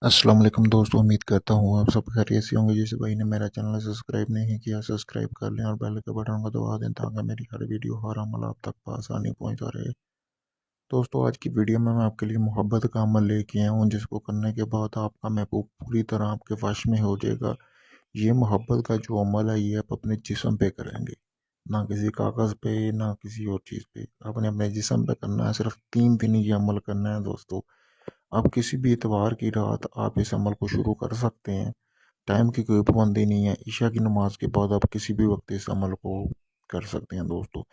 अस्सलाम वालेकुम दोस्तों, उम्मीद करता हूँ आप सब खैरियत से होंगे। जिस भाई ने मेरा चैनल सब्सक्राइब नहीं किया, सब्सक्राइब कर लें और बेल के बटन को दबा दें ताकि मेरी हर वीडियो हर अमल आप तक आसानी पहुँचता रहे। दोस्तों, आज की वीडियो में मैं आपके लिए मोहब्बत का अमल लेके आया हूँ, जिसको करने के बाद आपका महबूब पूरी तरह आपके वश में हो जाएगा। ये मोहब्बत का जो अमल है, ये आप अपने जिस्म पे करेंगे, ना किसी कागज़ पे, ना किसी और चीज़ पे। आपने अपने जिस्म पे करना है, सिर्फ 3 दिन ये अमल करना है दोस्तों। आप किसी भी इतवार की रात आप इस अमल को शुरू कर सकते हैं। टाइम की कोई पाबंदी नहीं है। ईशा की नमाज के बाद आप किसी भी वक्त इस अमल को कर सकते हैं दोस्तों।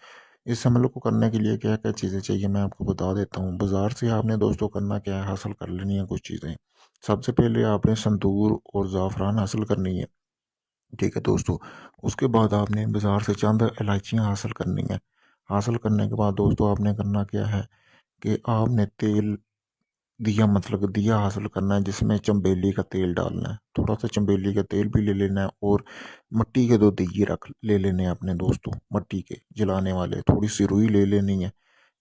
इस अमल को करने के लिए क्या क्या चीज़ें चाहिए मैं आपको बता देता हूँ। बाज़ार से आपने दोस्तों करना क्या है, हासिल कर लेनी है कुछ चीज़ें। सबसे पहले आपने संतूर और ज़ाफ़रान हासिल करनी है, ठीक है दोस्तों। उसके बाद आपने बाज़ार से चंद इलायचियाँ हासिल करनी है। हासिल करने के बाद दोस्तों आपने करना क्या है कि आपने तेल दिया, मतलब दिया हासिल करना है, जिसमें चंबेली का तेल डालना है। थोड़ा सा चंबेली का तेल भी ले लेना है और मिट्टी के 2 दिए रख ले लेने हैं अपने दोस्तों, मिट्टी के जलाने वाले। थोड़ी सी रुई ले लेनी है।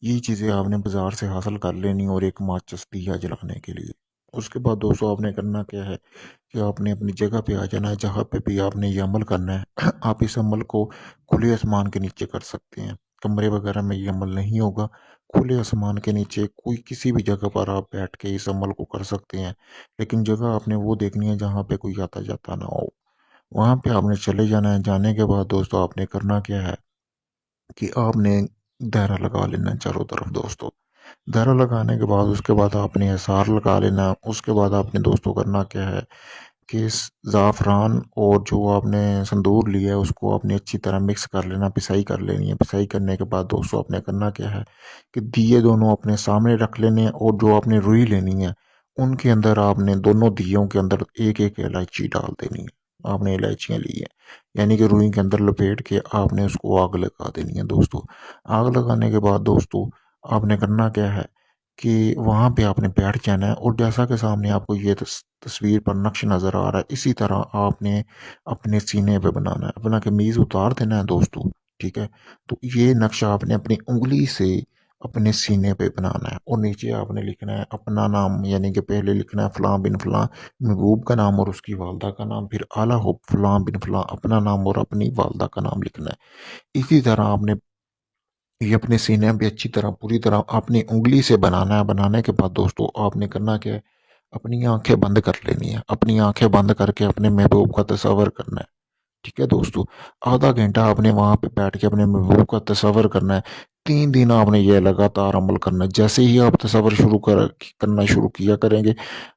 ये चीज़ें आपने बाजार से हासिल कर लेनी है और एक माचिस दिया जलाने के लिए। उसके बाद दोस्तों आपने करना क्या है कि आपने अपनी जगह पे आ जाना है, जहाँ पे भी आपने ये अमल करना है। आप इस अमल को खुले आसमान के नीचे कर सकते हैं। कमरे वगैरह में ये अमल नहीं होगा। खुले आसमान के नीचे कोई किसी भी जगह पर आप बैठ के इस अमल को कर सकते हैं। लेकिन जगह आपने वो देखनी है जहाँ पे कोई आता जाता ना हो। वहाँ पे आपने चले जाना है। जाने के बाद दोस्तों आपने करना क्या है कि आपने दायरा लगा लेना है चारों तरफ दोस्तों। दायरा लगाने के बाद उसके बाद आपने एसार लगा लेना है। उसके बाद आपने दोस्तों करना क्या है कि ज़ाफ़रान और जो आपने संदूर लिया है उसको आपने अच्छी तरह मिक्स कर लेना, पिसाई कर लेनी है। पिसाई करने के बाद दोस्तों आपने करना क्या है कि दिए दोनों अपने सामने रख लेने हैं और जो आपने रुई लेनी है उनके अंदर आपने दोनों दियों के अंदर एक एक इलायची डाल देनी है। आपने इलायचियाँ ली है, यानी कि रुई के अंदर लपेट के आपने उसको आग लगा देनी है दोस्तों। आग लगाने के बाद दोस्तों आपने करना क्या है कि वहाँ पे आपने बैठ जाना है और जैसा कि सामने आपको ये तस्वीर पर नक्श नज़र आ रहा है, इसी तरह आपने अपने सीने पे बनाना है। अपना कमीज़ उतार देना है दोस्तों, ठीक है। तो ये नक्शा आपने अपनी उंगली से अपने सीने पे बनाना है और नीचे आपने लिखना है अपना नाम, यानी कि पहले लिखना है फ़लाँ बिन फ़लाँ, महबूब का नाम और उसकी वालदा का नाम, फिर आला हो फ़लाँ बिन फ़लाँ, अपना नाम और अपनी वालदा का नाम लिखना है। इसी तरह आपने ये अपने सीने पे अच्छी तरह पूरी तरह अपनी उंगली से बनाना है। बनाने के बाद दोस्तों आपने करना क्या है, अपनी आंखें बंद कर लेनी है। अपनी आंखें बंद करके अपने महबूब का तस्वर करना है, ठीक है दोस्तों। आधा घंटा आपने वहां पे बैठ के अपने महबूब का तस्वर करना है। 3 दिन आपने यह लगातार अमल करना है। जैसे ही आप तस्वर करना शुरू किया करेंगे,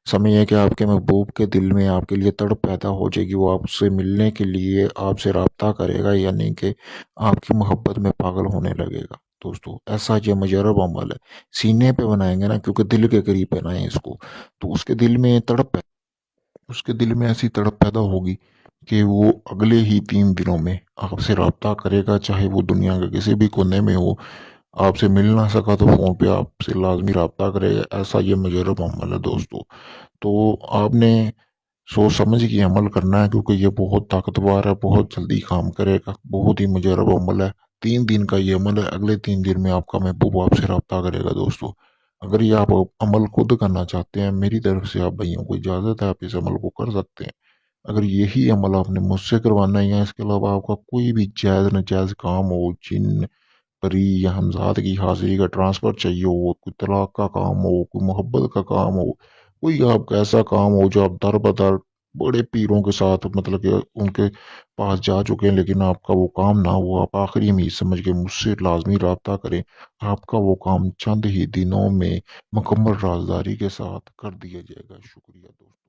समझिए कि आपके महबूब के दिल में आपके लिए तड़प पैदा हो जाएगी। वो आपसे मिलने के लिए आपसे रब्ता करेगा, यानी कि आपकी मोहब्बत में पागल होने लगेगा दोस्तों। ऐसा ये मुजरब अमल है। सीने पे बनाएंगे ना, क्योंकि दिल के करीब बनाए इसको, तो उसके दिल में ऐसी तड़प पैदा होगी कि वो अगले ही 3 दिनों में आपसे रब्ता करेगा, चाहे वो दुनिया के किसी भी कोने में हो। आपसे मिल ना सका तो फ़ोन पे आपसे लाजमी रब्ता करेगा। ऐसा ये मुजरब अमल है दोस्तों। तो आपने सोच समझ के अमल करना है, क्योंकि ये बहुत ताकतवर है, बहुत जल्दी काम करेगा, बहुत ही मुजरब अमल है। 3 दिन का ये अमल है। अगले 3 दिन में आपका महबूब आपसे रब्ता करेगा दोस्तों। अगर ये आप अमल खुद करना चाहते हैं, मेरी तरफ से आप भाइयों को इजाज़त है, आप इस अमल को कर सकते हैं। अगर यही अमल आपने मुझसे करवाना है या इसके अलावा आपका कोई भी जायज़ नाजायज़ काम हो, जिन परी या हमज़ाद की हाज़िरी का ट्रांसफ़र चाहिए हो, कोई तलाक का काम हो, कोई मोहब्बत का काम हो, कोई आपका ऐसा काम हो जो आप दर-बदर बड़े पीरों के साथ, मतलब कि उनके पास जा चुके हैं, लेकिन आपका वो काम ना हुआ, आप आखिरी उम्मीद समझ के मुझसे लाज़मी राब्ता करें। आपका वो काम चंद ही दिनों में मुकम्मल राज़दारी के साथ कर दिया जाएगा। शुक्रिया दोस्तों।